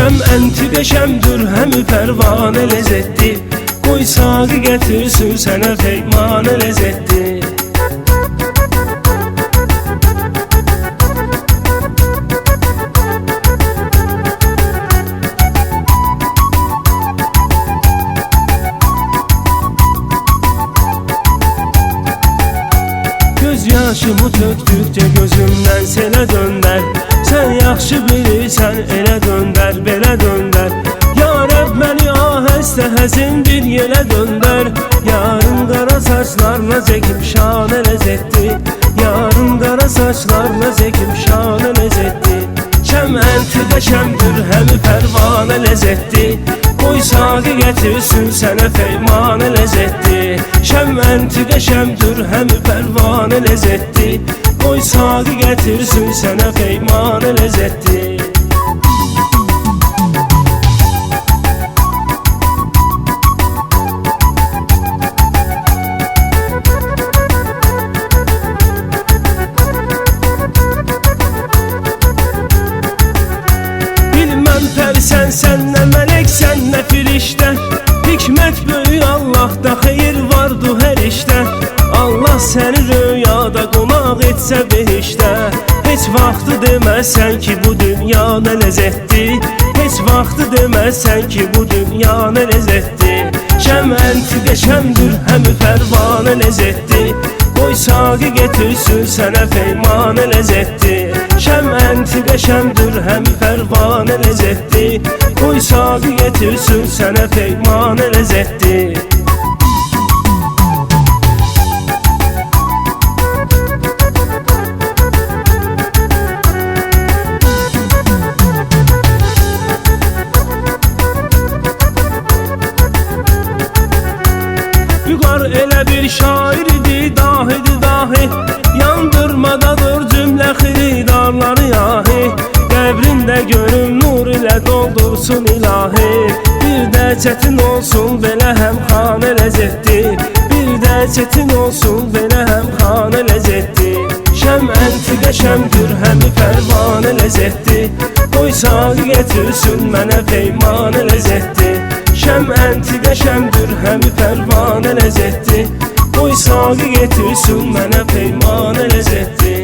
Şəm'ənti qəşəmdir, həmi pərvanə ləzzətli. Qoy sağı gətirsin sənə peymanə ləzzətli. Göz yaşımı tökdükcə gözümdən selə döndər. Sən yaxşı bilirsən, elə döndər, belə döndər. Ya Rəbb məni ahəstə həzin bir yelə döndər. Yarın qara saçlarla çəkib şanə ləzzətli. Yarın qara saçlarla çəkib şanə ləzzətli. Şəm'ənti qəşəmdir, həmi pərvanə ləzzətli. Qoy sağı gətirsin sənə peymanə ləzzətli. Şəm'ənti qəşəmdir, həmi pərvanə ləzzətli. Qoy sağı gətirsin sənə peymanə ləzzətli. Sən, sən nə mələk, sən nə firiştə. Hikmət böyük Allahda, xeyir vardı hər işdə. Allah səni rüyada qonaq etsə behişdə. Heç vaxtı deməsən ki bu dünya nə ləzzətli. Heç vaxtı deməsən ki bu dünya nə ləzzətli. Şəm'ənti qəşəmdir, həmi pərvanə ləzzətli. Qoy sağı getirsin sənə peymanə ləzzətli. Şəm'ənti qəşəmdir, həmi pərvanə ləzzətli. Qoy sağı getirsin sənə peymanə ləzzətli. Vüqar elə bir şair idi, dahidi dahi. Yandırmadadır cümlə xiridarları yahi. Qəbrində görüm nur ilə doldursun ilahi. Bir də çətin olsun belə həmxanə ləzzətli. Bir də çətin olsun belə həmxanə ləzzətli. Şəm'ənti qəşəmdir, həmi pərvanə ləzzətli. Qoy sağı gətirsin mənə peymanə ləzzətli. Şəm'ənti qəşəmdir, həmi pərvanə ləzzətli. Qoy sağı getirsin mənə peymanə ləzzətli.